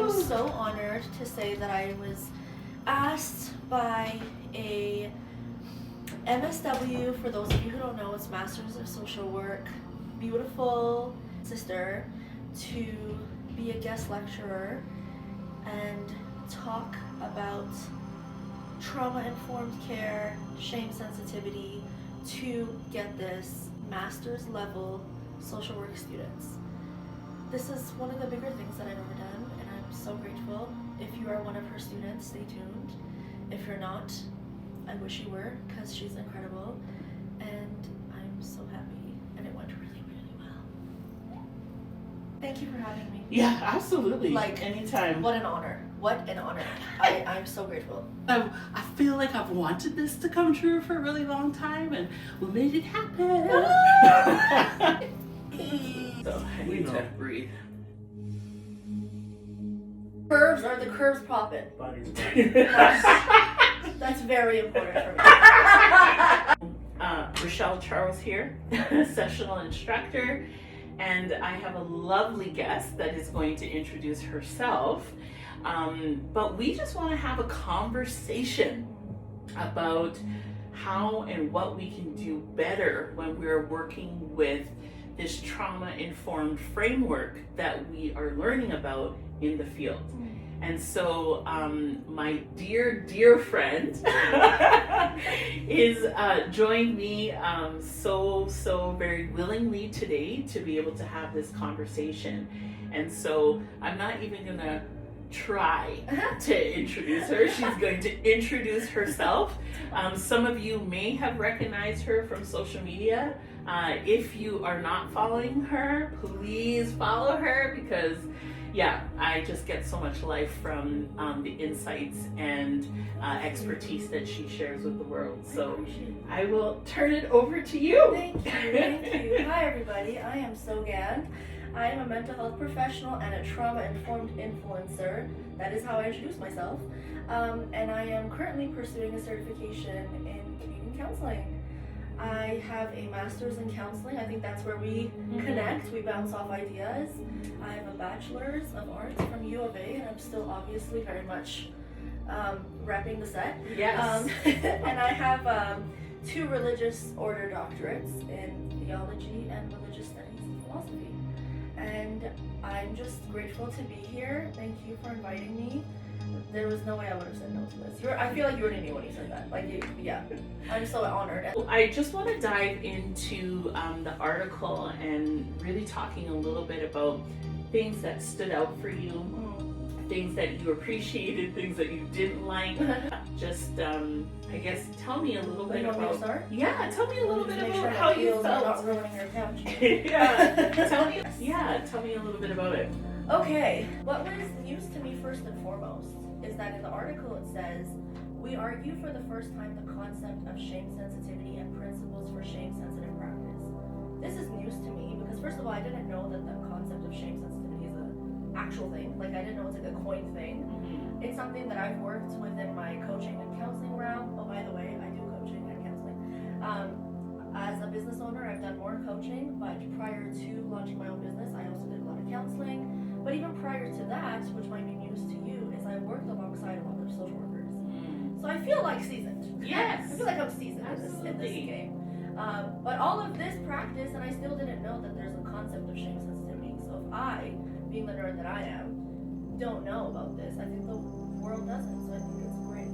I'm so honored to say that I was asked by a MSW, for those of you who don't know, it's Masters of Social Work, beautiful sister, to be a guest lecturer and talk about trauma-informed care, shame sensitivity, to get this master's level social work students. This is one of the bigger things that I've ever done, and I'm so grateful. If you are one of her students, stay tuned. If you're not, I wish you were, because she's incredible, and I'm so happy, and it went really, really well. Thank you for having me. Yeah, absolutely. Like, anytime. What an honor. What an honor. I'm so grateful. I feel like I've wanted this to come true for a really long time, and we made it happen. So I need to breathe. Curves, are the curves popping? That's very important for me. Rochelle Charles here, sessional instructor, and I have a lovely guest that is going to introduce herself. But we just want to have a conversation about how and what we can do better when we're working with this trauma-informed framework that we are learning about in the field. And so my dear friend is joined me so very willingly today to be able to have this conversation. And so I'm not even gonna try to introduce her. She's going to introduce herself. Some of you may have recognized her from social media. If you are not following her, please follow her, because I just get so much life from the insights and expertise that she shares with the world. So I will turn it over to you. Thank you. Hi everybody, I am Sogan. I am a mental health professional and a trauma-informed influencer. That is how I introduce myself. And I am currently pursuing a certification in Canadian counseling. I have a master's in counseling. I think that's where we connect. We bounce off ideas. I have a bachelor's of arts from U of A, and I'm still obviously very much repping the set. Yes. And I have 2 religious order doctorates in theology and religious studies and philosophy. And I'm just grateful to be here. Thank you for inviting me. There was no way I would have said no to this. I feel like you already knew when you said that. I'm so honored. I just want to dive into the article and really talking a little bit about things that stood out for you, things that you appreciated, things that you didn't like. Just, I guess, tell me a little bit about. Want me to start? Yeah, tell me a little bit about how you felt. Not ruining your couch. Tell me a little bit about it. Okay, what was news to me first and foremost is that in the article it says, we argue for the first time the concept of shame sensitivity and principles for shame sensitive practice. This is news to me because first of all, I didn't know that the concept of shame sensitivity is an actual thing. Like I didn't know it's like a coined thing. It's something that I've worked within my coaching and counseling realm. Oh, by the way, I do coaching and counseling. As a business owner, I've done more coaching, but prior to launching my own business, I also did a lot of counseling. But even prior to that, which might be news to you, is I worked alongside a lot of social workers. So I feel like seasoned. Yes. I feel like I'm seasoned in this game. But all of this practice, and I still didn't know that there's a concept of shame sensitivity. So if I, being the nerd that I am, don't know about this, I think the world doesn't. So I think it's great.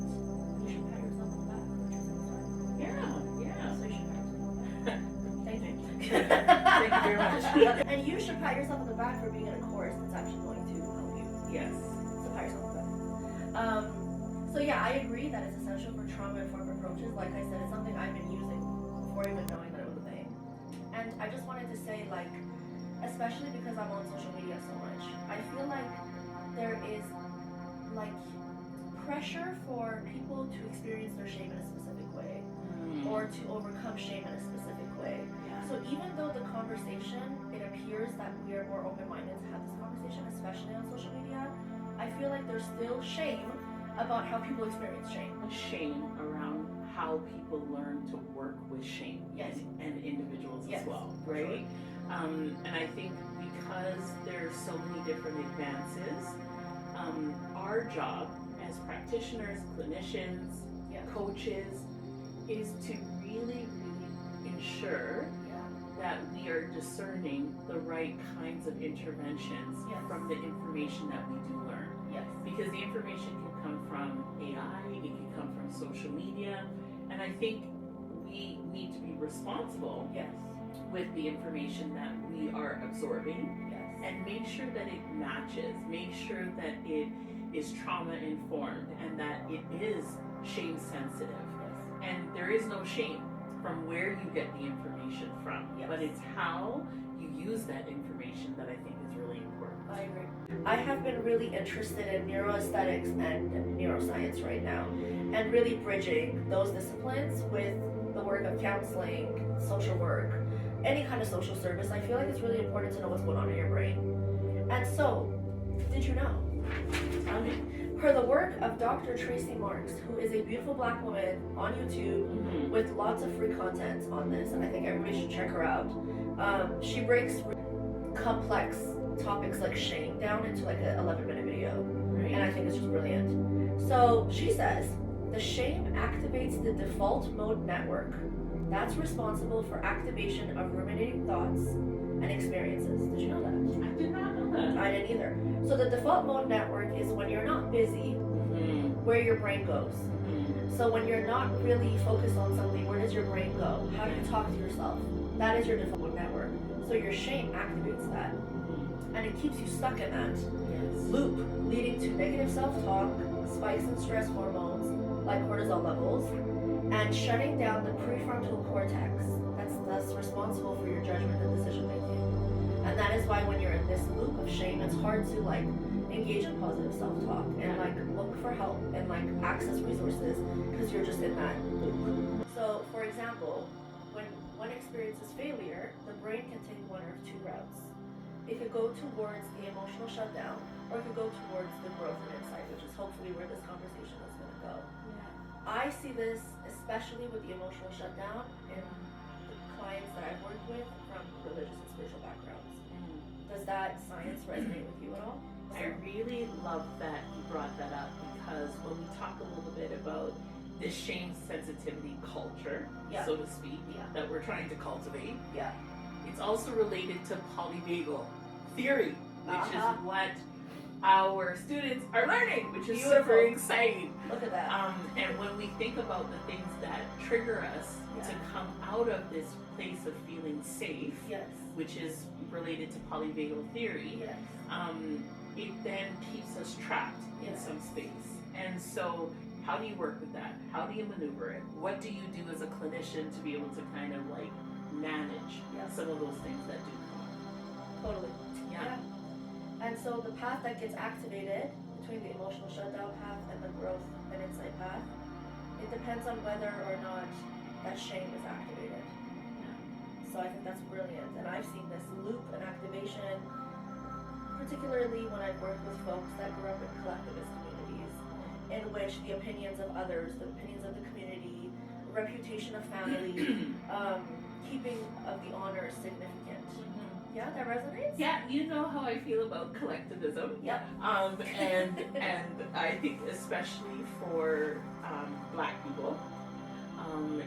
You should pat yourself on the back for choosing this article. Yeah. So you should pat yourself on the back. Thank you. Thank you very much. And you should pat yourself on the back for being in a course that's actually going to help you. Yes. So pat yourself on the back. So yeah, I agree that it's essential for trauma-informed approaches. Like I said, it's something I've been using before even knowing that it was a thing. And I just wanted to say, like, especially because I'm on social media so much, I feel like there is like pressure for people to experience their shame in a specific way or to overcome shame in a specific way. So even though the conversation, it appears that we are more open-minded to have this conversation, especially on social media, I feel like there's still shame about how people experience shame. Shame around how people learn to work with shame and individuals as well, right? And I think because there's so many different advances job as practitioners, clinicians, Yeah. coaches, is to really, really ensure that we are discerning the right kinds of interventions Yes. from the information that we do learn. Yes. Because the information can come from AI, it can come from social media, and I think we need to be responsible Yes. with the information that we are absorbing Yes. and make sure that it matches, make sure that it is trauma informed and that it is shame sensitive. Yes. And there is no shame from where you get the information from, Yes. but it's how you use that information that I think is really important. I agree. I have been really interested in neuroaesthetics and neuroscience right now, and really bridging those disciplines with the work of counseling, social work, any kind of social service. I feel like it's really important to know what's going on in your brain. And so, did you know? Tell me. Per the work of Dr. Tracy Marks, who is a beautiful black woman on YouTube with lots of free content on this, and I think everybody should check her out. She breaks complex topics like shame down into like an 11-minute video, and I think it's just brilliant. So she says, the shame activates the default mode network that's responsible for activation of ruminating thoughts and experiences. Did you know that? I did not know that. I didn't either. So the default mode network is when you're not busy, where your brain goes. So when you're not really focused on something, where does your brain go? How do you talk to yourself? That is your default mode network. So your shame activates that. And it keeps you stuck in that loop, leading to negative self-talk, spikes in stress hormones like cortisol levels, and shutting down the prefrontal cortex that's responsible for your judgment and decision making. And that is why when you're in this loop of shame, it's hard to like engage in positive self-talk and like look for help and like access resources because you're just in that loop. So for example, when one experiences failure, the brain can take one of two routes. It could go towards the emotional shutdown, or it could go towards the growth and insight, which is hopefully where this conversation is going to go. I see this especially with the emotional shutdown in the clients that I've worked with from religious and spiritual backgrounds. Does that science resonate with you at all? I really love that you brought that up because when we talk a little bit about this shame sensitivity culture, so to speak, that we're trying to cultivate, it's also related to polyvagal theory, which is what our students are learning, which is super exciting. Look at that. And when we think about the things that trigger us to come out of this place of feeling safe, which is related to polyvagal theory, it then keeps us trapped in some space. And so how do you work with that? How do you maneuver it? What do you do as a clinician to be able to kind of like manage some of those things that do come up? Totally. And so the path that gets activated between the emotional shutdown path and the growth and insight path, it depends on whether or not that shame is activated. So I think that's brilliant. And I've seen this loop and activation, particularly when I've worked with folks that grew up in collectivist communities, in which the opinions of others, the opinions of the community, reputation of family, keeping of the honor is significant. Yeah, that resonates? Yeah, you know how I feel about collectivism. Yep. And I think especially for Black people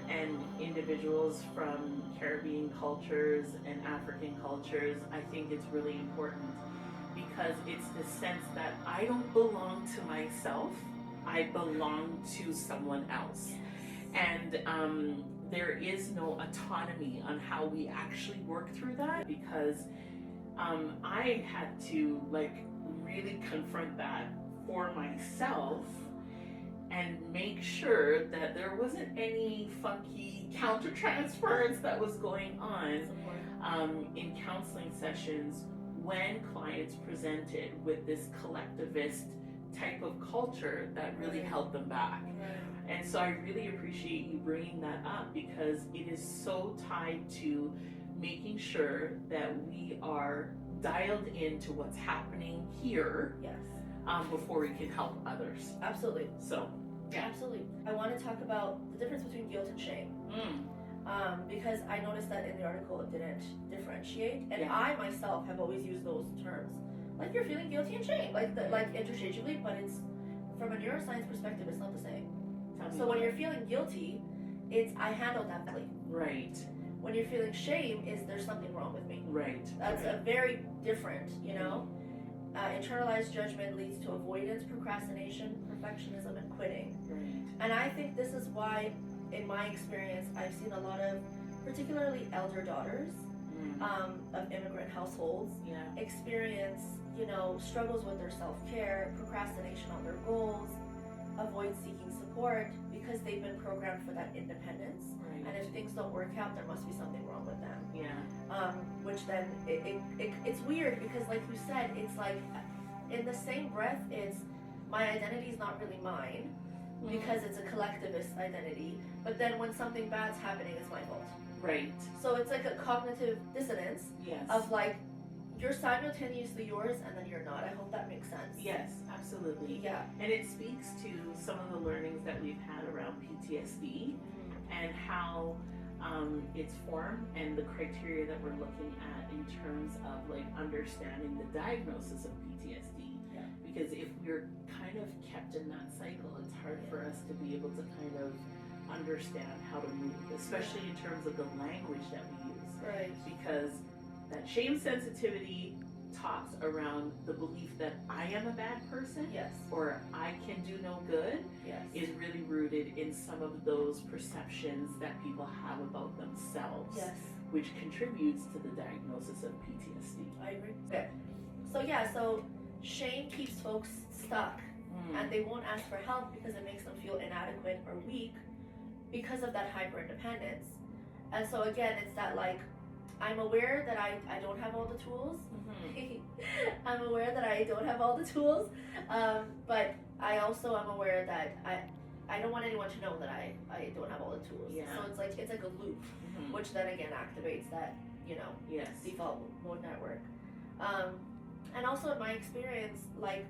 and individuals from Caribbean cultures and African cultures, I think it's really important because it's the sense that I don't belong to myself, I belong to someone else. And there is no autonomy on how we actually work through that because I had to like really confront that for myself and make sure that there wasn't any funky countertransference that was going on in counseling sessions when clients presented with this collectivist type of culture that really held them back. And so I really appreciate you bringing that up because it is so tied to making sure that we are dialed into what's happening here before we can help others. Absolutely. So, Absolutely. I want to talk about the difference between guilt and shame. Because I noticed that in the article it didn't differentiate, and I myself have always used those terms. Like you're feeling guilty and shame, like interchangeably, but it's from a neuroscience perspective, it's not the same. Tell me So when about you're it. feeling guilty, it's I handled that badly. Right. When you're feeling shame, is there's something wrong with me. Right. That's right. a very different, internalized judgment leads to avoidance, procrastination, perfectionism, and quitting. Right. And I think this is why, in my experience, I've seen a lot of, particularly elder daughters of immigrant households, experience, struggles with their self-care, procrastination on their goals, avoid seeking support because they've been programmed for that independence. Right. And if things don't work out, there must be something wrong with them. Yeah. Which then it's weird because, like you said, it's like in the same breath, it's my identity is not really mine because it's a collectivist identity. But then when something bad's happening, it's my fault. Right. So it's like a cognitive dissonance Yes. of like you're simultaneously yours and then you're not. I hope that makes sense. Yes, absolutely. Yeah. And it speaks to some of the learnings that we've had around PTSD and how it's formed and the criteria that we're looking at in terms of like understanding the diagnosis of PTSD. Yeah. Because if we're kind of kept in that cycle, it's hard for us to be able to kind of understand how to move, especially in terms of the language that we use. Right. Because that shame sensitivity talks around the belief that I am a bad person Yes. or I can do no good Yes. is really rooted in some of those perceptions that people have about themselves, Yes. which contributes to the diagnosis of PTSD. I agree. Okay. So shame keeps folks stuck and they won't ask for help because it makes them feel inadequate or weak because of that hyper independence. And so again, it's that like I'm aware that I don't have all the tools. I'm aware that I don't have all the tools, but I also am aware that I don't want anyone to know that I don't have all the tools. Yeah. So it's like a loop, which then again activates that Yes. default mode network. And also in my experience, like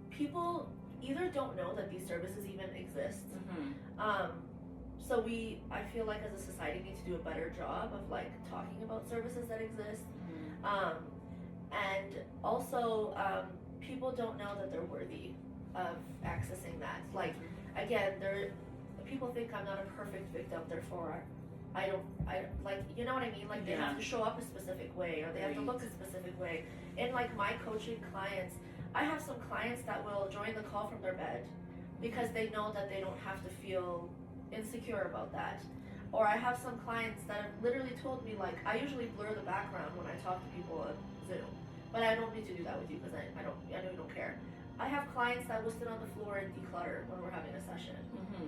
people either don't know that these services even exist. So I feel like as a society need to do a better job of like talking about services that exist. And also people don't know that they're worthy of accessing that. Like again, people think I'm not a perfect victim, therefore I like, you know what I mean? Like they have to show up a specific way or they have to look a specific way. In like my coaching clients, I have some clients that will join the call from their bed because they know that they don't have to feel insecure about that. Or I have some clients that have literally told me like, I usually blur the background when I talk to people on Zoom, but I don't need to do that with you because I know you don't care. I have clients that will sit on the floor and declutter when we're having a session.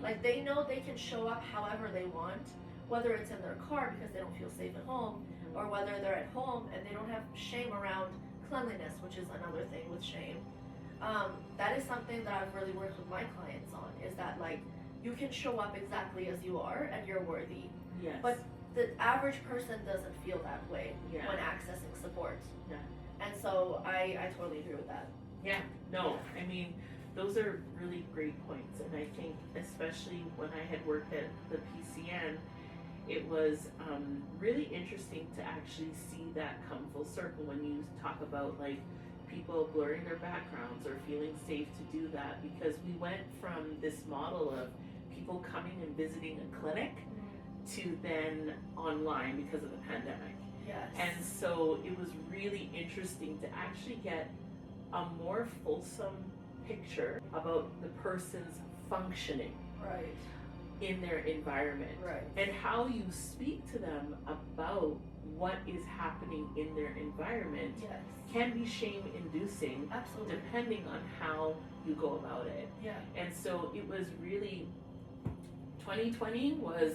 Like they know they can show up however they want, whether it's in their car because they don't feel safe at home, or whether they're at home and they don't have shame around cleanliness, which is another thing with shame. That is something that I've really worked with my clients on, is that like you can show up exactly as you are and you're worthy. Yes. But the average person doesn't feel that way Yeah. when accessing support. Yeah. And so I totally agree with that. Yeah, no, I mean, those are really great points. And I think, especially when I had worked at the PCN, it was really interesting to actually see that come full circle when you talk about like people blurring their backgrounds or feeling safe to do that, because we went from this model of people coming and visiting a clinic to then online because of the pandemic. Yes. And so it was really interesting to actually get a more fulsome picture about the person's functioning Right. in their environment, Right. and how you speak to them about what is happening in their environment Yes. can be shame inducing Absolutely. depending on how you go about it. Yeah. And so it was really, 2020 was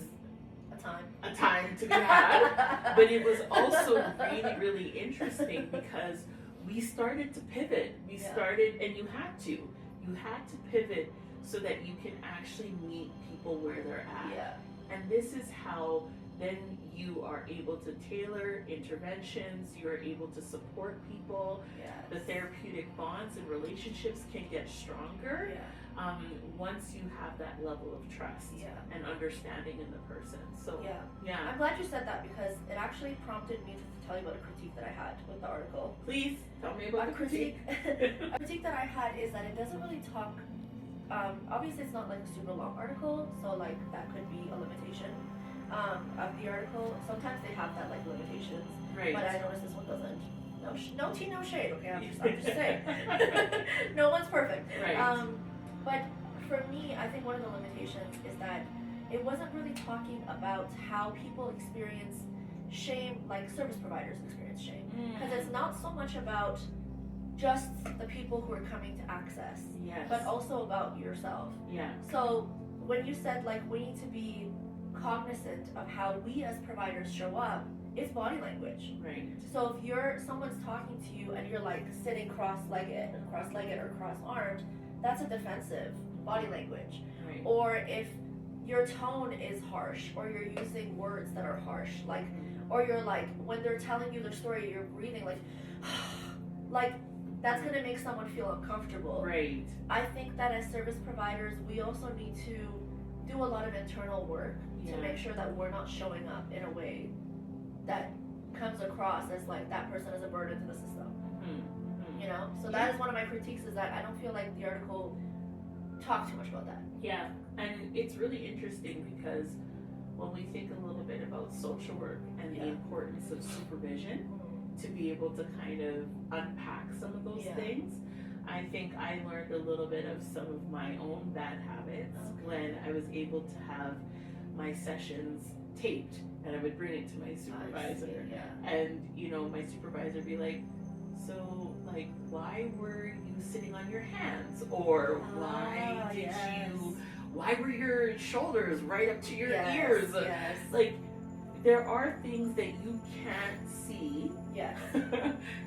A a time to be had, but it was also really, really interesting because we started to pivot. We Yeah. started, and you had to pivot so that you can actually meet people where they're at. Yeah. And this is how then you are able to tailor interventions, you're able to support people, Yeah. the therapeutic bonds and relationships can get stronger Yeah. once you have that level of trust Yeah. and understanding in the person. So Yeah. yeah. I'm glad you said that because it actually prompted me to tell you about a critique that I had with the article. Please tell me about A the critique. critique that I had is that it doesn't really talk obviously it's not like a super long article, so like that could be a limitation of the article. Sometimes they have that like limitations, Right. but I noticed this one doesn't. No tea, no shade. Okay, I'm just saying. No one's perfect. Right. But for me, I think one of the limitations is that it wasn't really talking about how people experience shame, like service providers experience shame, because it's not so much about just the people who are coming to access, Yes. but also about yourself. Yeah. So when you said like we need to be cognizant of how we as providers show up, it's body language. Right. So if someone's talking to you and you're like sitting cross-legged or cross-armed, that's a defensive body language. Right. Or if your tone is harsh, or you're using words that are harsh, like, or you're like, when they're telling you their story, you're breathing like, like, that's gonna make someone feel uncomfortable. Right. I think that as service providers, we also need to do a lot of internal work to make sure that we're not showing up in a way that comes across as like that person is a burden to the system. Mm-hmm. You know? So that is one of my critiques, is that I don't feel like the article talked too much about that. Yeah, and it's really interesting because when we think a little bit about social work and the importance of supervision, to be able to kind of unpack some of those things, I think I learned a little bit of some of my own bad habits when I was able to have my sessions taped, and I would bring it to my supervisor, and you know, my supervisor would be like, so like, why were you sitting on your hands, or why were your shoulders right up to your ears? Yes. Like, there are things that you can't see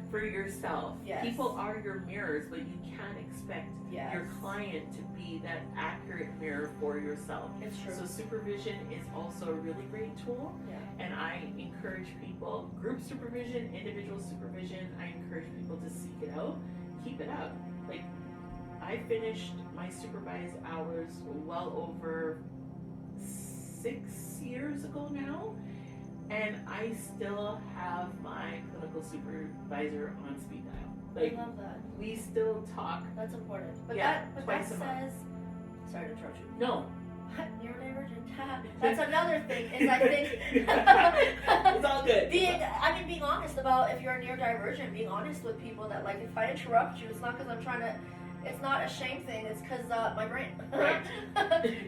for yourself. Yes. People are your mirrors, but you can't expect your client to be that accurate mirror for yourself. It's true. So supervision is also a really great tool. And I encourage people, group supervision, individual supervision, I encourage people to seek it out, keep it up. Like, I finished my supervised hours well over 6 years ago now, and I still have my clinical supervisor on speed dial. Like, I love that. we still talk. That's important. But Yeah, that twice a month. says, sorry to interrupt you. No. Neurodivergent. That's another thing, is I think It's all good. being honest about, if you're neurodivergent, being honest with people that, like, if I interrupt you, it's not because I'm trying to, it's not a shame thing, it's because my brain. Right.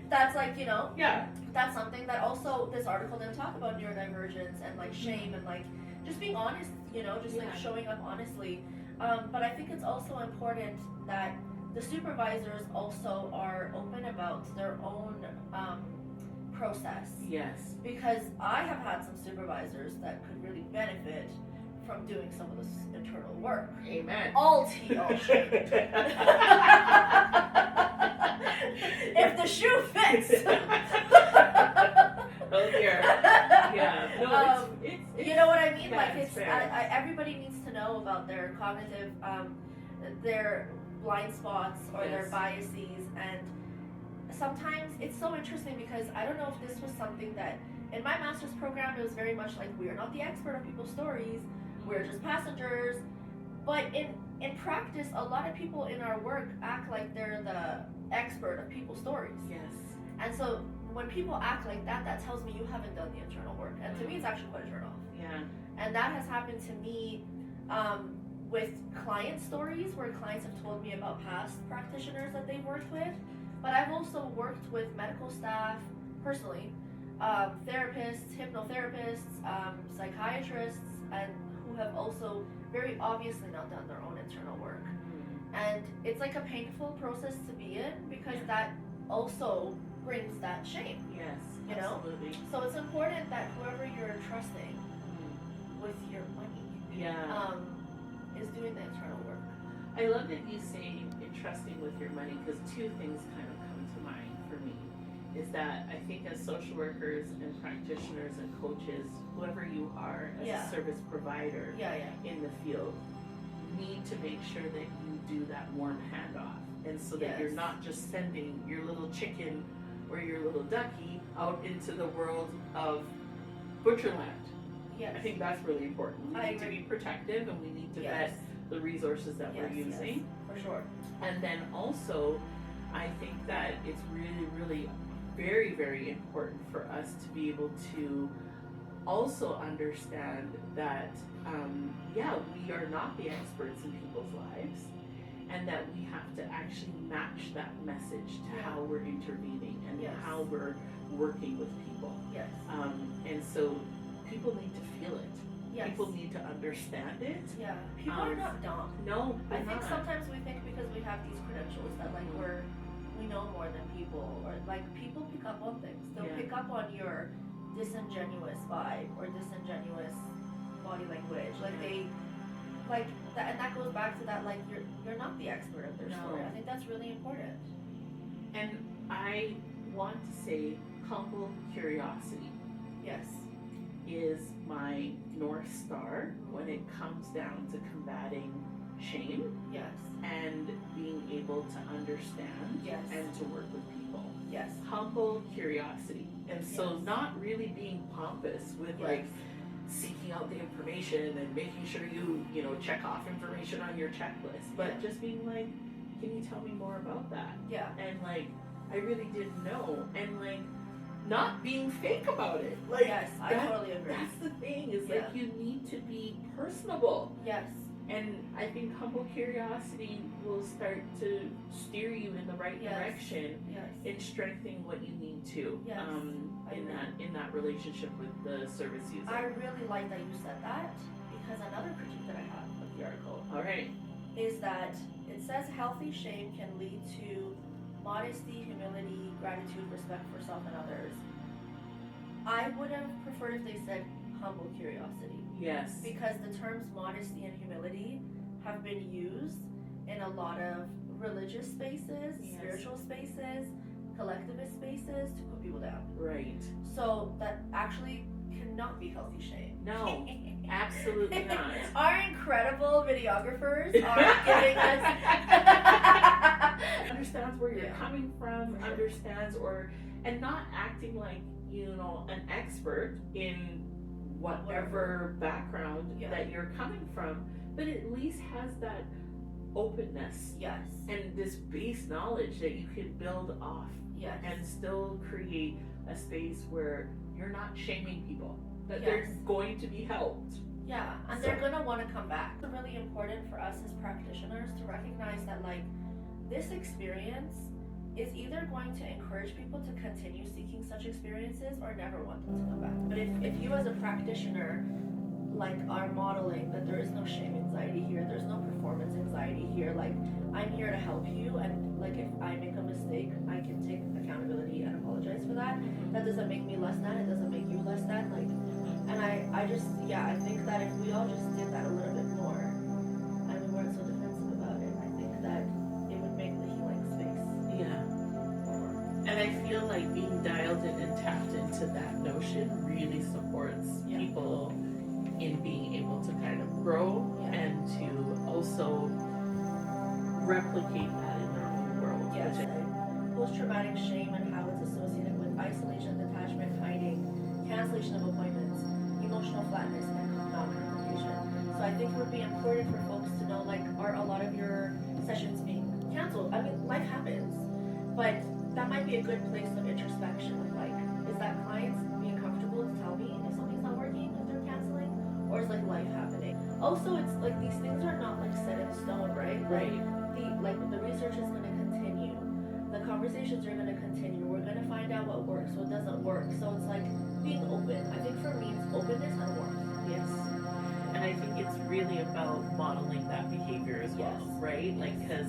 That's like, you know, Yeah. that's something that also this article didn't talk about, neurodivergence and like shame and like just being honest, you know, just like showing up honestly. But I think it's also important that the supervisors also are open about their own process. Yes. Because I have had some supervisors that could really benefit from doing some of this internal work. Amen. All tea, all shade. If the shoe fits. Oh dear. Yeah. No, it's you know what I mean? Yeah, like, it's it's fair. everybody needs to know about their cognitive, their blind spots or their biases, and sometimes it's so interesting because I don't know if this was something that in my master's program it was very much like, we're not the expert of people's stories, we're just passengers. But in practice, a lot of people in our work act like they're the expert of people's stories. Yes. And so when people act like that, that tells me you haven't done the internal work. And to me, it's actually quite a turn off. Yeah. And that has happened to me with client stories, where clients have told me about past practitioners that they've worked with. But I've also worked with medical staff personally, therapists, hypnotherapists, psychiatrists, and who have also very obviously not done their own internal work. And it's like a painful process to be in, because that also brings that shame. Yes. You know? Absolutely. So it's important that whoever you're trusting with your money is doing the internal work. I love that you say entrusting with your money, because two things kind of come to mind for me. Is that I think as social workers and practitioners and coaches, whoever you are as a service provider in the field, need to make sure that you do that warm handoff, and so that you're not just sending your little chicken or your little ducky out into the world of butcherland. Yes. I think that's really important. We need to be protective, and we need to vet the resources that we're using. For sure. And then also, I think that it's really, really very, very important for us to be able to also understand that, yeah, we are not the experts in people's lives, and that we have to actually match that message to Yeah. how we're intervening and Yes. how we're working with people. Yes. And so people need to feel it. Yes. People need to understand it. Yeah. People are not dumb. No, I they're think not. sometimes we think because we have these credentials that like we know more than people, or like people pick up on things. They'll Yeah. pick up on your disingenuous vibe or disingenuous body language. Like they like that, and that goes back to that, like you're not the expert of their No. story. I think that's really important. And I want to say humble curiosity Yes. is my North Star when it comes down to combating shame Yes. and being able to understand Yes. and to work with people. Yes. Humble curiosity. And so Yes. not really being pompous with like seeking out the information and making sure you know, check off information on your checklist, but Yeah. just being like, can you tell me more about that? Yeah. And like, I really didn't know, and like, not being fake about it. Like, Yes, I totally agree. That's the thing, is Yeah. like, you need to be personable. Yes. And I think humble curiosity will start to steer you in the right Yes. direction Yes. in strengthening what you need to, Yes, I in agree. that relationship with the service user. I really like that you said that, because another critique that I have of the article All right. is that it says healthy shame can lead to modesty, humility, gratitude, respect for self and others. I would have preferred if they said humble curiosity, Yes. because the terms modesty and humility have been used in a lot of religious spaces, Yes. spiritual spaces, collectivist spaces to put people down. Right. So that actually cannot be healthy shame. No, absolutely not. Our incredible videographers are giving us Understands where you're Yeah. coming from, understands, and not acting like, you know, an expert in whatever background Yeah. that you're coming from, but at least has that openness Yes. and this base knowledge that you can build off Yes. and still create a space where you're not shaming people, that Yes. they're going to be helped. Yeah, and they're gonna want to come back. It's really important for us as practitioners to recognize that like this experience is either going to encourage people to continue seeking such experiences or never want them to come back. But if you as a practitioner like are modeling that there is no shame anxiety here, there's no performance anxiety here, like I'm here to help you, and like if I make a mistake I can take accountability and apologize for that. That doesn't make me less than, it doesn't make you less than, like, and I just, yeah, I think that if we all just did that a little bit more and we weren't so defensive about it, I think that it would make the healing space Yeah. more. And I feel like being dialed in and tapped into that notion really supports Yeah. people in being able to kind of grow Yeah. and to also replicate that in their own world. Yes. Which Post-traumatic shame and how it's associated with isolation, detachment, hiding, cancellation of appointments, emotional flatness, and non-communication. So I think it would be important for folks to know, like, are a lot of your sessions being canceled? I mean, life happens, but that might be a good place of introspection of like, is that clients being comfortable to tell me if something's not working, if they're canceling, or is like life happening? Also, it's like these things are not like set in stone, right? right. The research is going to continue, the conversations are going to continue, we're going to find out what works, what doesn't work. So it's like being open. I think for me it's openness and warmth. Yes. And I think it's really about modeling that behavior as well, Yes. right? Like, because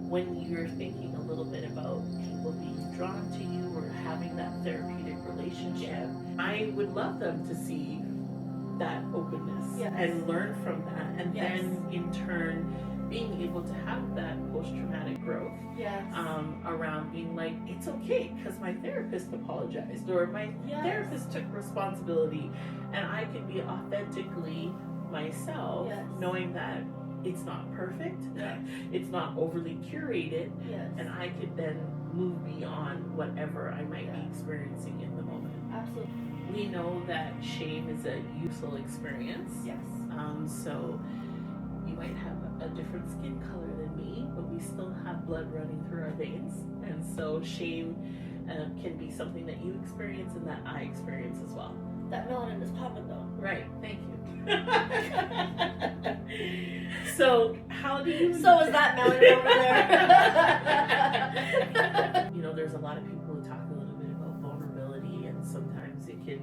when you're thinking a little bit about people being drawn to you or having that therapeutic relationship, I would love them to see that openness Yes. and learn from that, and Yes. then in turn being able to have that post-traumatic growth Yes. around being like, it's okay because my therapist apologized, or my Yes. therapist took responsibility, and I can be authentically myself, Yes. knowing that it's not perfect, Yes. it's not overly curated, Yes. and I could then move beyond whatever I might be Yeah. experiencing in the moment. Absolutely. We know that shame is a useful experience. Yes. So you might have a different skin color than me, but we still have blood running through our veins. And so shame can be something that you experience and that I experience as well. That melanin is popping though. Right, thank you. So how do you... So is that melanin over there? You know, there's a lot of people who talk a little bit about vulnerability, and sometimes it can,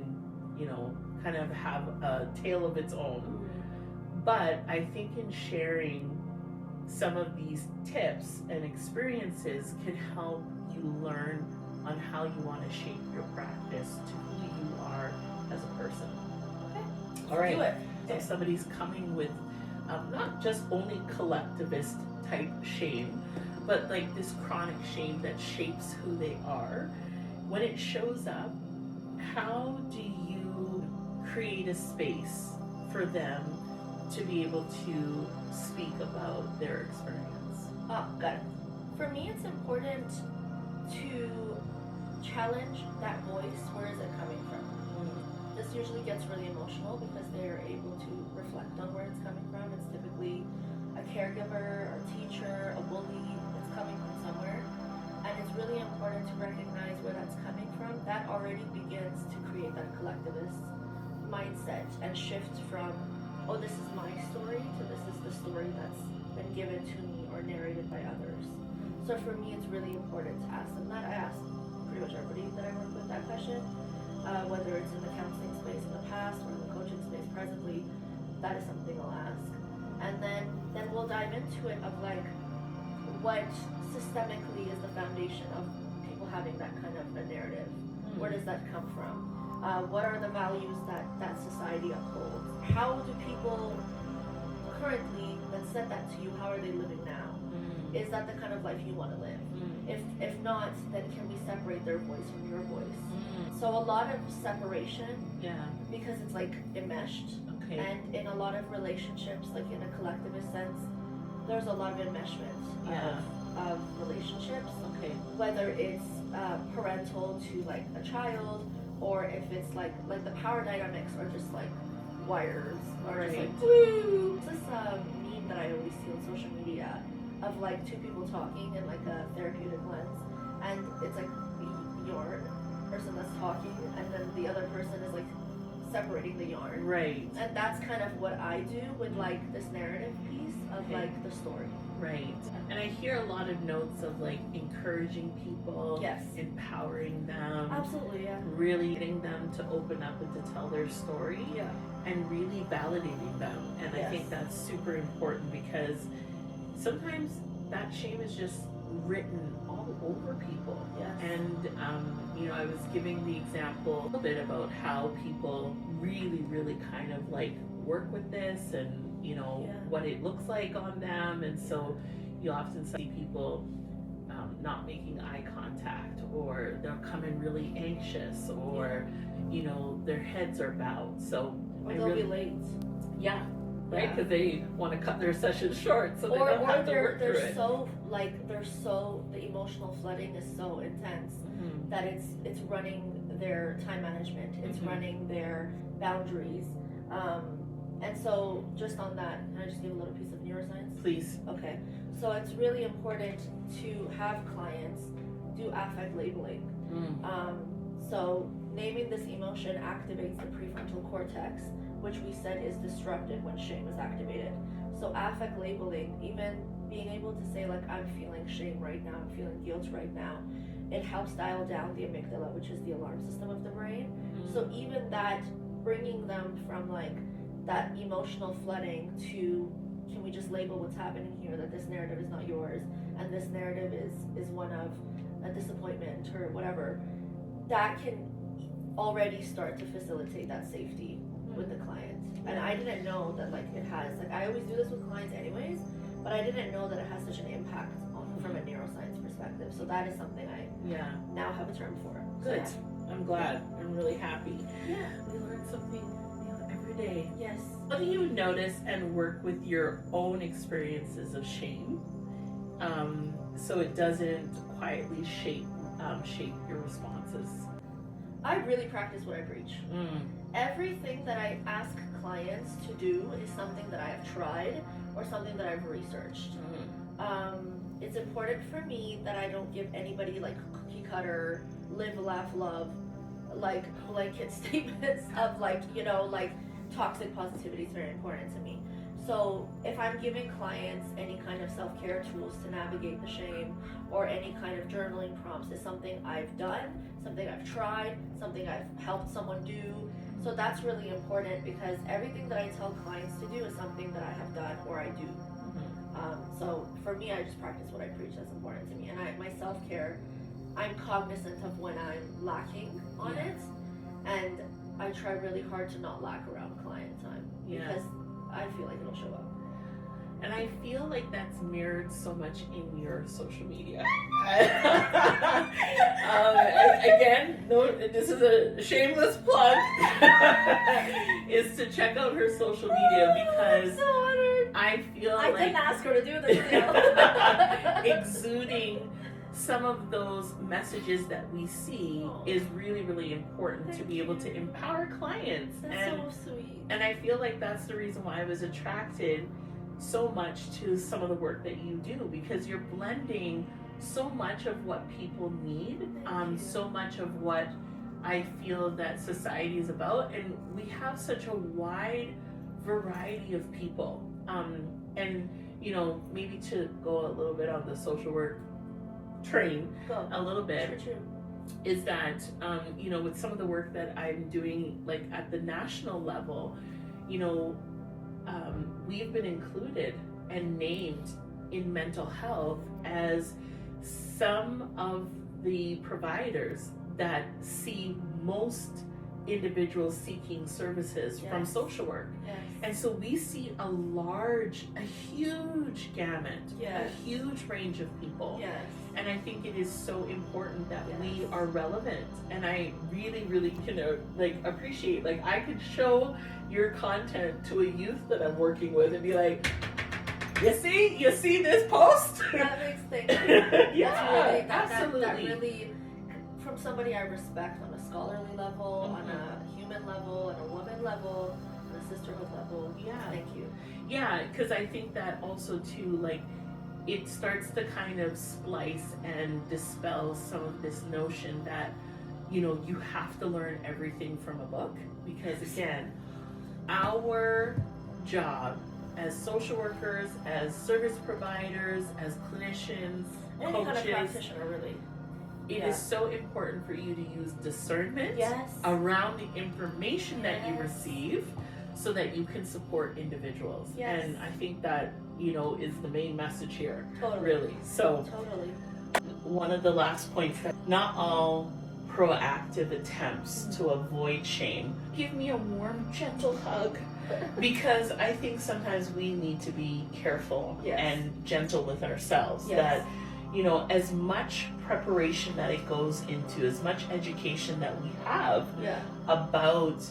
you know, kind of have a tale of its own. But I think in sharing some of these tips and experiences can help you learn on how you want to shape your practice to who you are as a person. Okay. All right. Do it. So somebody's coming with not just only collectivist type shame, but like this chronic shame that shapes who they are. When it shows up, how do you create a space for them to be able to speak about their experience? Got it. For me, it's important to challenge that voice. Where is it coming from? This usually gets really emotional because they're able to reflect on where it's coming from. It's typically a caregiver, a teacher, a bully. It's coming from somewhere. And it's really important to recognize where that's coming from. That already begins to create that collectivist mindset and shift from, oh, this is my story, to this is the story that's been given to me or narrated by others. So for me, it's really important to ask them that. I ask pretty much everybody that I work with that question. Whether it's in the counseling space in the past or in the coaching space presently, that is something I'll ask. And then we'll dive into it of like, what systemically is the foundation of people having that kind of a narrative? Where does that come from? What are the values that society upholds? How do people currently that said that to you, how are they living now? Is that the kind of life you want to live? If not, then can we separate their voice from your voice? So a lot of separation, because it's like enmeshed. Okay. And in a lot of relationships, like in a collectivist sense, there's a lot of enmeshment of relationships. Okay. Whether it's parental to like a child, or if it's like the power dynamics are just like wires, or just like woo. This meme that I always see on social media of like two people talking in like a therapeutic lens, and it's like your person that's talking, and then the other person is like separating the yarn. Right. And that's kind of what I do with like this narrative piece of like the story. Right. And I hear a lot of notes of like encouraging people, Yes. empowering them, Absolutely, yeah. really getting them to open up and to tell their story, Yeah. and really validating them. And I Yes. think that's super important, because sometimes that shame is just written all over people. Yes. And you know, I was giving the example a little bit about how people really kind of like work with this, and you know what it looks like on them. And so you often see people not making eye contact, or they'll come in really anxious, or you know, their heads are bowed. So Or they'll be late. Yeah. Right, because they want to cut their session short, so they Or don't have to work through they're it. so like the emotional flooding is so intense that it's running their time management, it's running their boundaries, and so just on that, can I just give a little piece of neuroscience? Please. Okay, so it's really important to have clients do affect labeling. So naming this emotion activates the prefrontal cortex, which we said is disrupted when shame is activated. So affect labeling, even being able to say like, I'm feeling shame right now, I'm feeling guilt right now, it helps dial down the amygdala, which is the alarm system of the brain. So even that, bringing them from like that emotional flooding to, can we just label what's happening here, that this narrative is not yours, and this narrative is one of a disappointment or whatever, that can already start to facilitate that safety with the client. And I didn't know that like it has, like I always do this with clients anyways, but I didn't know that it has such an impact on from a neuroscience perspective. So that is something I now have a term for. Good. So, I'm glad. I'm really happy. yeah. We learn something new every day. Yes. How do you notice and work with your own experiences of shame, so it doesn't quietly shape your responses? I really practice what I preach. Everything that I ask clients to do is something that I have tried or something that I've researched. It's important for me that I don't give anybody like cookie cutter, live, laugh, love, like blanket statements of like, you know, like toxic positivity is very important to me. So if I'm giving clients any kind of self-care tools to navigate the shame, or any kind of journaling prompts, is something I've done, something I've tried, something I've helped someone do. So that's really important, because everything that I tell clients to do is something that I have done or I do. So for me, I just practice what I preach. That's important to me. And my self-care, I'm cognizant of when I'm lacking on it, and I try really hard to not lack around client time, because I feel like it'll show up. And I feel like that's mirrored so much in your social media. Again, no, this is a shameless plug, is to check out her social media, because I'm so honored. I feel I like didn't ask her to do this video. exuding some of those messages that we see is really, really important to be able to empower clients. That's so sweet. And I feel like that's the reason why I was attracted so much to some of the work that you do, because you're blending so much of what people need, so much of what I feel that society is about, and we have such a wide variety of people. And you know, maybe to go a little bit on the social work train a little bit, is that you know, with some of the work that I'm doing, like at the national level, you know, we've been included and named in mental health as some of the providers that see most individuals seeking services from social work. And so we see a huge gamut, a huge range of people. And I think it is so important that we are relevant. And I really, really can like appreciate, like I could show your content to a youth that I'm working with and be like, you see this post? That makes things. Yeah, absolutely. That really, from somebody I respect on a scholarly level, on a human level, on a woman level, on a sisterhood level. Thank you. Yeah, because I think that also too, like, it starts to kind of splice and dispel some of this notion that, you know, you have to learn everything from a book. Because again, our job as social workers, as service providers, as clinicians, any coaches, kind of practitioner, really. It is so important for you to use discernment around the information that you receive, so that you can support individuals. And I think that, you know, is the main message here. Really. So one of the last points, that not all proactive attempts to avoid shame. Give me a warm, gentle hug. Because I think sometimes we need to be careful and gentle with ourselves. That, you know, as much preparation that it goes into, as much education that we have about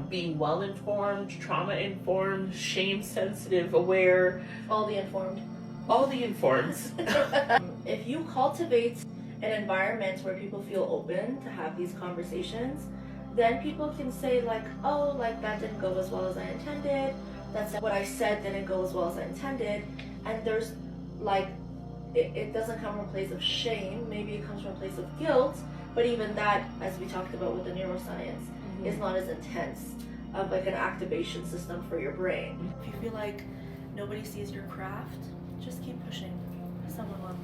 being well-informed, trauma-informed, shame-sensitive, aware. All the informed. If you cultivate an environment where people feel open to have these conversations, then people can say like, oh, like that didn't go as well as I intended. That's what I said didn't go as well as I intended. And there's like, it doesn't come from a place of shame. Maybe it comes from a place of guilt. But even that, as we talked about with the neuroscience, is not as intense of like an activation system for your brain. If you feel like nobody sees your craft, just keep pushing someone on.